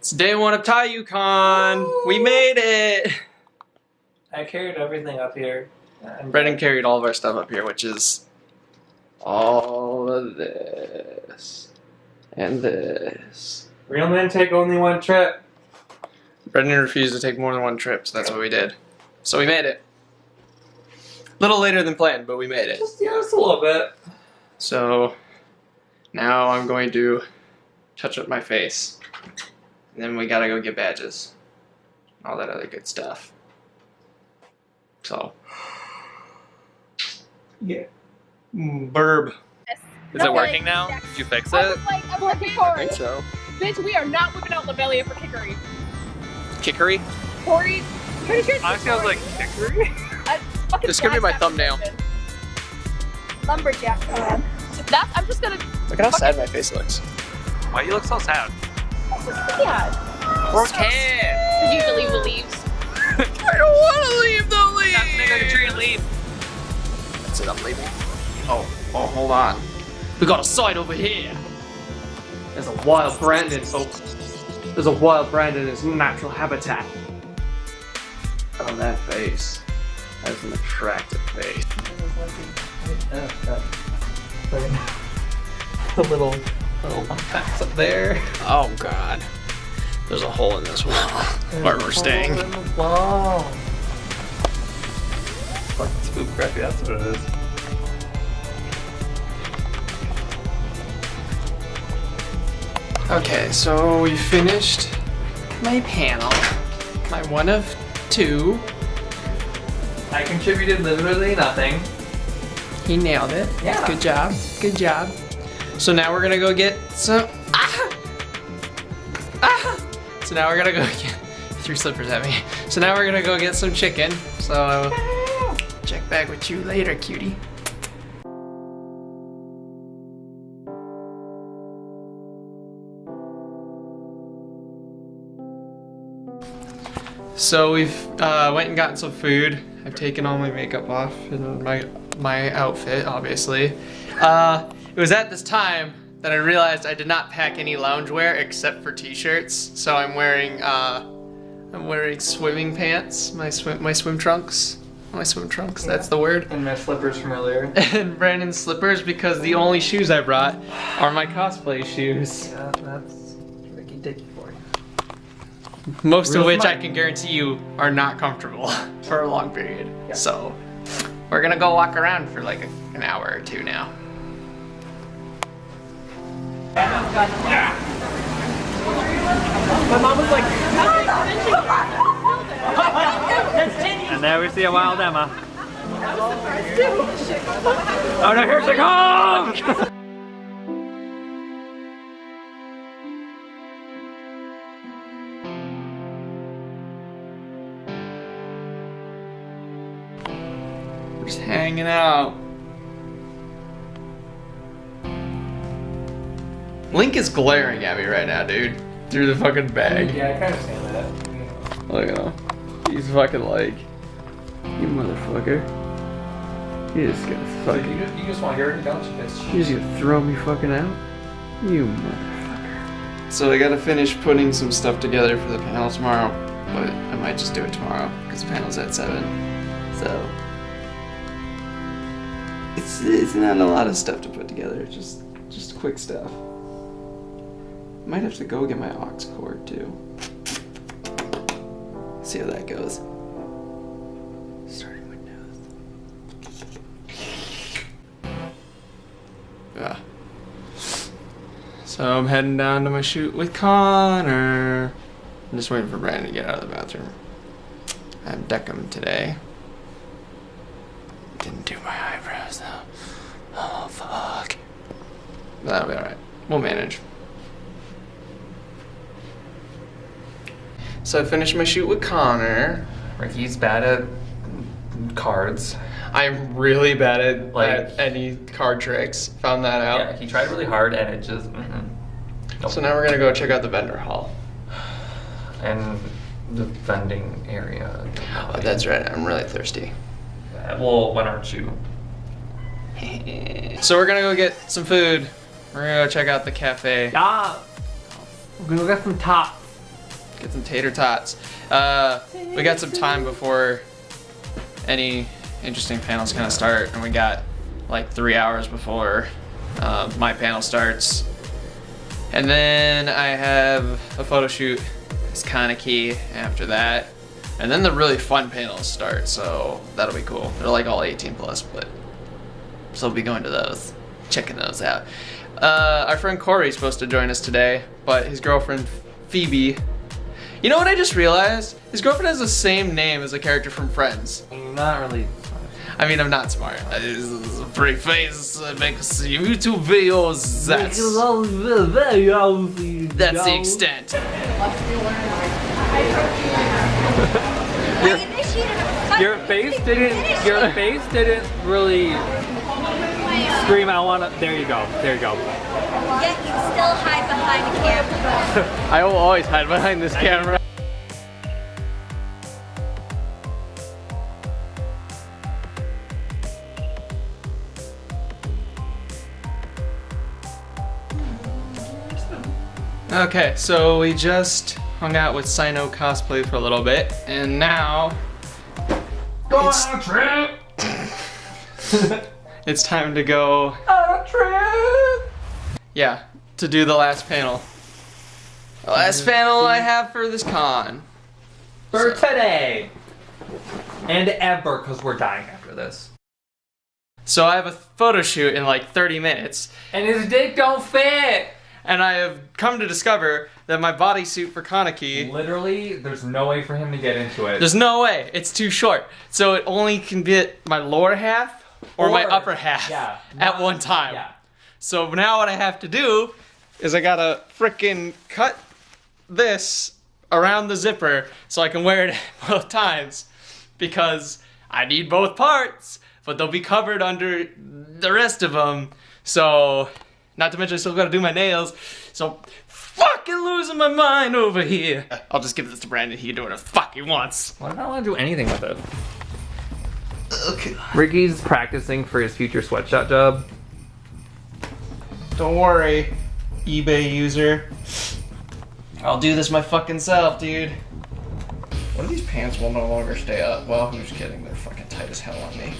It's day one of Taiyou Con. We made it. I carried everything up here. Brendan carried all of our stuff up here, which is all of this and this. Real men take only one trip. Brendan refused to take more than one trip, so that's what we did. So we made it. A little later than planned, but we made it. Just a little bit. So now I'm going to touch up my face. And then we gotta go get badges. All that other good stuff. So. Yeah. Burb. Is it working now? Did you fix it? I'm working I hard. think so. Bitch, we are not whipping out Labelia for kickery. Kickery? Corey, pretty sure it's Honestly, I was like, kickery? This could be my thumbnail. Lumberjack. I'm just gonna. Look at how sad my face looks. Why you look so sad? Yeah. Poor kid! Did you leave the leaves? I don't want to leave the leaves! That's make like a tree and leave. That's it, I'm leaving. Oh, hold on. We got a site over here. There's a wild Brandon. Oh, there's a wild Brandon in his natural habitat. Oh, that face. That's an attractive face. The little packs up there. Oh God. There's a hole in this wall where we're staying. Wow. Fucking spook crappy, that's what it is. Okay, so we finished my panel. My one of two. I contributed literally nothing. He nailed it. Yeah. Good job. Good job. So now we're gonna go get some. So now we're gonna go get. Threw slippers at me. So now we're gonna go get some chicken. So check back with you later, cutie. So we've went and gotten some food. I've taken all my makeup off and my outfit, obviously. It was at this time that I realized I did not pack any loungewear except for t-shirts. So I'm wearing swimming pants, my swim trunks. My swim trunks, yeah. That's the word. And my slippers from earlier. And Brandon's slippers, because the only shoes I brought are my cosplay shoes. Yeah, that's Ricky Dicky for you. Most of which I can guarantee you are not comfortable for a long period. Yeah. So we're gonna go walk around for like an hour or two now. My mom was like, And there we see a wild Emma. Oh no, here she comes! Just hanging out. Link is glaring at me right now, dude. Through the fucking bag. Yeah, I kind of understand that. Look at him. He's fucking like, you motherfucker. You just gonna fucking. You just want to hear it, don't you, bitch? You just gonna throw me fucking out? You motherfucker. So I gotta finish putting some stuff together for the panel tomorrow, but I might just do it tomorrow because the panel's at 7. So it's not a lot of stuff to put together. Just quick stuff. Might have to go get my aux cord too. See how that goes. Starting Windows. Yeah. So I'm heading down to my shoot with Connor. I'm just waiting for Brandon to get out of the bathroom. I have Deckham today. Didn't do my eyebrows though. Oh fuck. That'll be alright. We'll manage. So I finished my shoot with Connor. Ricky's bad at cards. I'm really bad at Like- any card tricks. Found that out. Yeah, he tried really hard and it just. Nope. So now we're gonna go check out the vendor hall. And the vending area. Oh, that's right. I'm really thirsty. Well, when aren't you? So we're gonna go get some food. We're gonna go check out the cafe. Yeah. We're gonna get some tops. Get some tater tots. We got some time before any interesting panels kind of start, and we got like 3 hours before my panel starts. And then I have a photo shoot. It's kind of key after that. And then the really fun panels start, so that'll be cool. They're like all 18 plus, but so we'll be going to those, checking those out. Our friend Corey's supposed to join us today, but his girlfriend Phoebe. You know what I just realized? His girlfriend has the same name as a character from Friends. Not really. I mean, I'm not smart. It's a pretty face, makes YouTube videos. That's the extent. Your face didn't really scream, I wanna, there you go. Yet you still hide behind the camera. I will always hide behind this camera. Okay, so we just hung out with Taiyou Cosplay for a little bit, and now it's time to go on a trip. Yeah, to do the last panel. The last panel I have for this con. For today. And ever, because we're dying after this. So I have a photo shoot in like 30 minutes. And his dick don't fit! And I have come to discover that my bodysuit for Kaneki, Literally, there's no way for him to get into it. there's no way. It's too short. So it only can fit my lower half or my upper half at one time. Yeah. So now what I have to do is I gotta frickin' cut this around the zipper so I can wear it both times, because I need both parts, but they'll be covered under the rest of them. So, not to mention I still gotta do my nails. So, fucking losing my mind over here. I'll just give this to Brandon. He can do whatever the fuck he wants. Why do I want to do anything with it? Okay. Ricky's practicing for his future sweatshop job. Don't worry, eBay user. I'll do this my fucking self, dude. What if these pants will no longer stay up? Well, who's kidding? They're fucking tight as hell on me.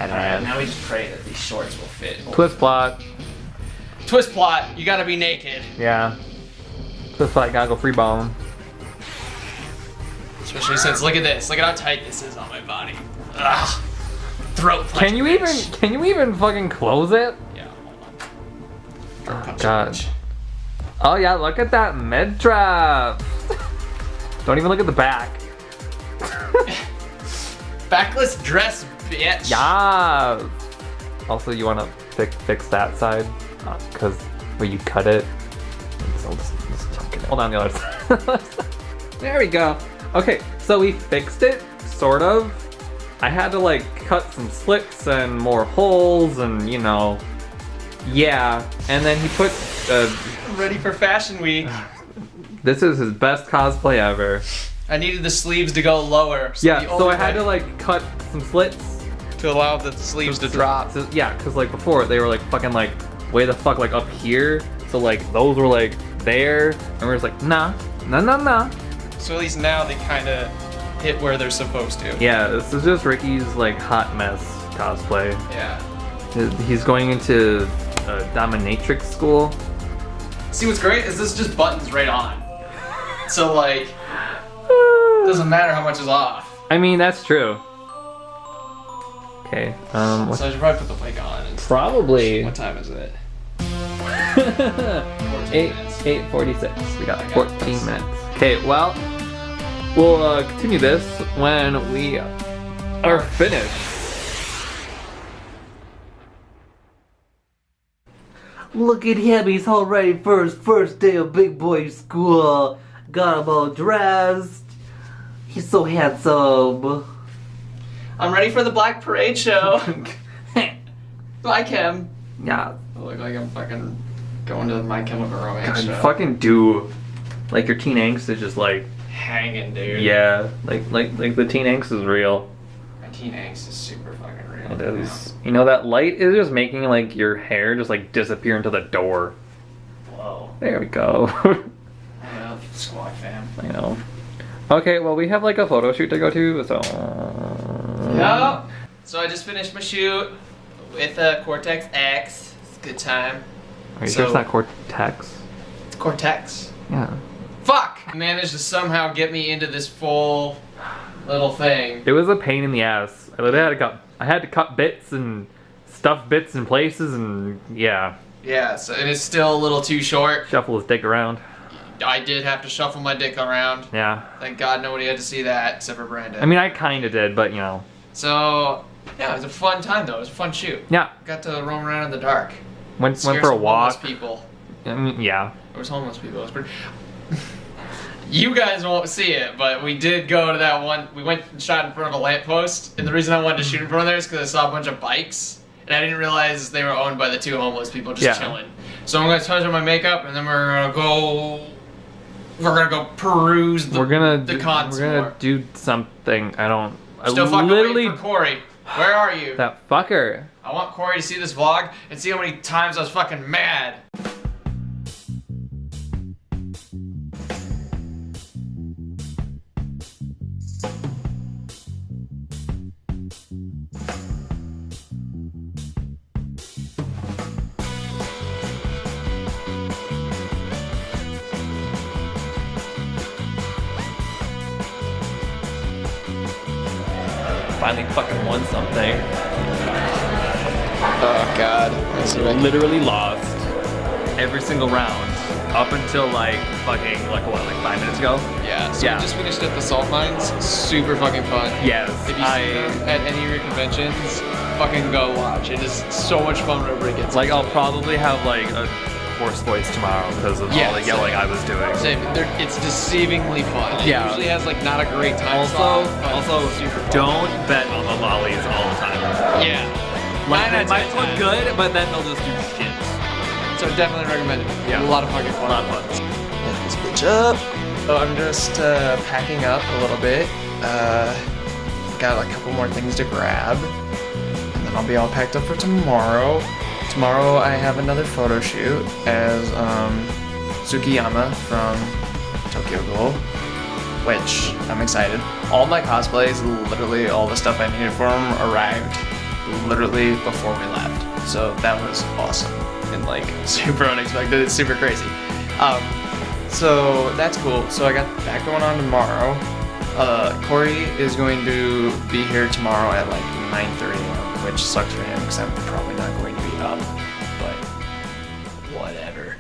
Alright, now we just pray that these shorts will fit. Twist plot. Twist plot, you gotta be naked. Yeah. Twist plot, gotta go free ball. Especially since, look at this. Look at how tight this is on my body. Ugh. Throat punch. Can you even fucking close it? Yeah, hold on. Oh, Throat punch, God. bitch. Oh yeah, look at that mid trap. Don't even look at the back. Backless dress, bitch. Yeah. Also, you want to fix that side, because where you cut it. So just tuck it. Hold on, the other side. There we go. Okay, so we fixed it, sort of. I had to like cut some slits and more holes, and you know, yeah. And then he put. Ready for Fashion Week. This is his best cosplay ever. I needed the sleeves to go lower. Yeah, the so I only had way to like cut some slits to allow the sleeves to drop. So, yeah, because like before they were like fucking like way the fuck like up here. So like those were like there, and we are just like nah. So at least now they kind of hit where they're supposed to. Yeah, this is just Ricky's like hot mess cosplay. Yeah. He's going into dominatrix school. See what's great is this just buttons right on. So like, doesn't matter how much is off. I mean that's true. Okay. So I should probably put the wig on. And Probably. what time is it? 8:46. We got 14 minutes. Okay, well, we'll continue this when we are finished. Look at him, he's all ready for his first day of big boy school. Got him all dressed. He's so handsome. I'm ready for the Black Parade show. Like him. Yeah. I look like I'm fucking going to My Chemical Romance God, you show. fucking do. Like your teen angst is just like, Hanging, dude. yeah, like the teen angst is real. My teen angst is super fucking real. It is. You know that light is just making like your hair just like disappear into the door. Whoa. There we go. I don't know. Squad fam. I know. Okay, well we have like a photo shoot to go to, so. Yep. So I just finished my shoot with Cortex X. It's a good time. Are you sure it's not Cortex? It's Cortex. Yeah. Fuck! Managed to somehow get me into this full little thing. It was a pain in the ass. I literally had to cut bits and stuff bits in places and yeah. Yeah, so and it's still a little too short. Shuffle his dick around. I did have to shuffle my dick around. Yeah. Thank God nobody had to see that except for Brandon. I mean, I kinda did, but you know. So, yeah, it was a fun time though. It was a fun shoot. Yeah. Got to roam around in the dark. Went Scare for a some walk. homeless people. I mean, yeah. There was homeless people. It was pretty... You guys won't see it, but we did go to that one. We went and shot in front of a lamppost, and the reason I wanted to shoot in front of there is because I saw a bunch of bikes, and I didn't realize they were owned by the two homeless people just chilling. So I'm gonna touch on my makeup, and then we're gonna go peruse the cons. We're gonna do something. Still fucking waiting for Corey. Where are you? That fucker. I want Corey to see this vlog and see how many times I was fucking mad. Finally fucking won something. Oh god. Literally lost every single round up until like fucking like 5 minutes ago. Yeah. So we just finished at the salt mines. Super fucking fun. Yes. If you see them at any of your conventions, fucking go watch. It is so much fun whenever it gets. Like I'll probably have like a hoarse voice tomorrow because of all the yelling I was doing. Same. It's deceivingly fun. It usually has like not a great time. Also, super fun. Don't bet on the lollies all the time. Yeah. Like they might look good, but then they'll just do shit. So definitely recommend it. Yeah. A lot of fucking fun. A lot of fun. Let this bitch up. So I'm just packing up a little bit. Got a couple more things to grab. And then I'll be all packed up for tomorrow. Tomorrow I have another photo shoot as Tsukiyama from Tokyo Ghoul, which I'm excited. All my cosplays, literally all the stuff I needed for them arrived literally before we left. So that was awesome and like super unexpected. It's super crazy. So that's cool. So I got that going on tomorrow. Corey is going to be here tomorrow at like 9:30, which sucks for him because I'm probably not going to be up, but whatever.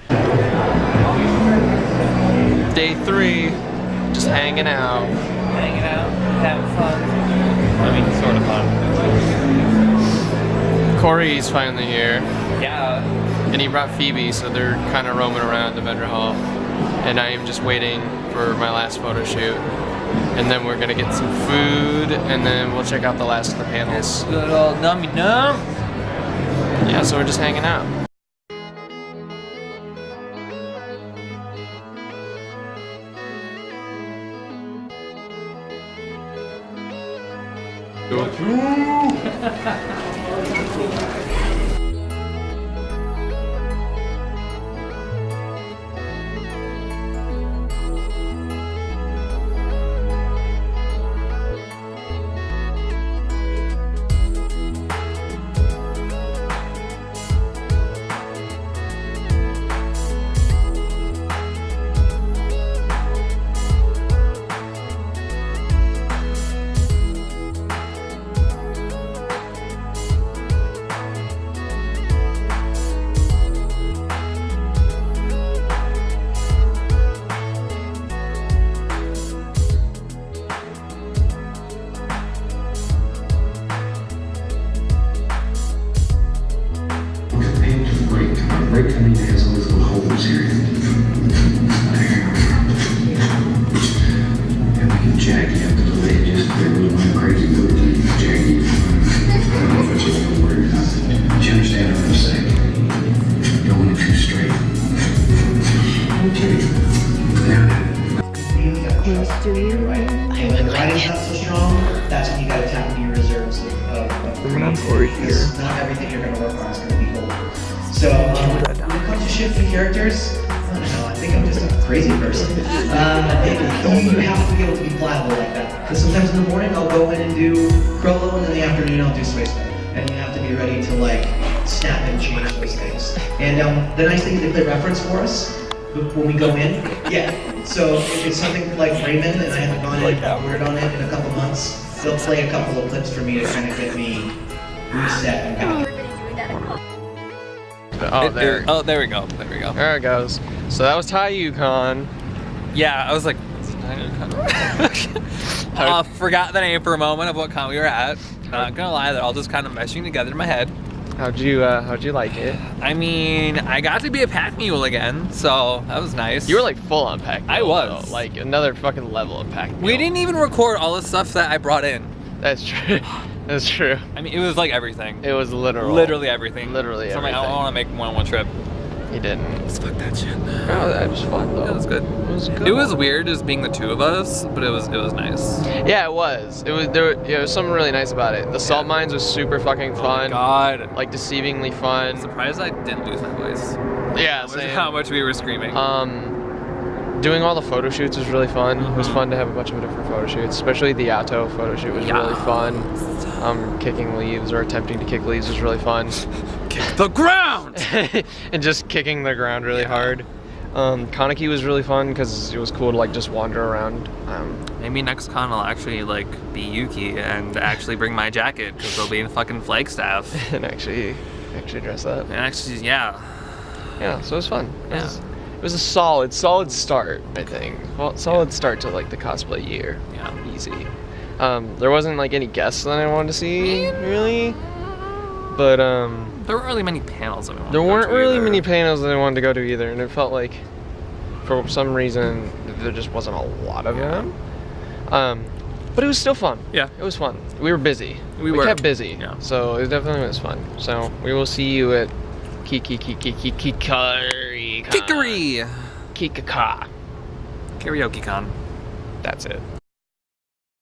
Day 3, just hanging out. Hanging out, having fun. I mean, sort of fun. Corey's finally here. Yeah. And he brought Phoebe, so they're kind of roaming around the vendor hall. And I am just waiting for my last photo shoot. And then we're gonna get some food, and then we'll check out the last of the panels. Good old nummy num. Yeah, so we're just hanging out. Break coming has all these little holes here. And we can jag you up to the leg, just they're a little bit crazy, but we can jag you. I don't know if it's a little word or not. Do you understand what I'm saying? Don't want it too straight. Okay. Now When the writing's not so strong, that's when you gotta tap into your reserves of Corey here. not everything you're gonna work on is gonna be gold. So when it comes to shifting characters, I don't know, I think think I'm just a crazy person. You have to be able to be pliable like that. Because sometimes in the morning I'll go in and do Crollo, and in the afternoon I'll do Sway Sway. And you have to be ready to like snap and change those things. And the nice thing is they play reference for us when we go in. Yeah. So if it's something like Raymond and I haven't gone in and got word on it in a couple months, they'll play a couple of clips for me to kind of get me reset and back. Oh, there. Oh, there we go. There we go. There it goes. So that was Taiyou Con. Yeah, I was like, forgot the name for a moment of what con we were at. Not gonna lie, they're all just kind of meshing together in my head. How'd you like it? I mean, I got to be a pack mule again, so that was nice. You were like full on pack mule. I was. Though. Like another fucking level of pack mule. We didn't even record all the stuff that I brought in. That's true. That's true. I mean, it was like everything. It was Literally everything. Literally so everything. I want to make one trip. He didn't. Let's fuck that shit. Oh, that was fun though. It was good. It was good. It was weird just being the two of us, but it was nice. Yeah, it was. There was something really nice about it. The salt mines was super fucking fun. Oh my God. Like deceivingly fun. I'm surprised I didn't lose my voice. Yeah, same. How much we were screaming. Doing all the photo shoots was really fun. It was fun to have a bunch of different photo shoots, especially the Yato photo shoot was really fun. Kicking leaves or attempting to kick leaves was really fun. Kick the ground! And just kicking the ground really hard. Kaneki was really fun because it was cool to like just wander around. Maybe next con I'll actually like be Yuki and actually bring my jacket because they'll be in fucking Flagstaff. And actually dress up. And actually, yeah. Yeah, so it was fun. Yeah. It was a solid start, I think. Well, solid start to like the cosplay year. Yeah. Easy. There wasn't like any guests that I wanted to see, really. But there weren't really many panels that we wanted there to go weren't to really either. many panels that I wanted to go to either, and it felt like for some reason there just wasn't a lot of them. But it was still fun. Yeah. It was fun. We were busy. We kept busy. Yeah. So it definitely was fun. So we will see you at Kikari. Kikari! Kikaka. Karaoke con. That's it.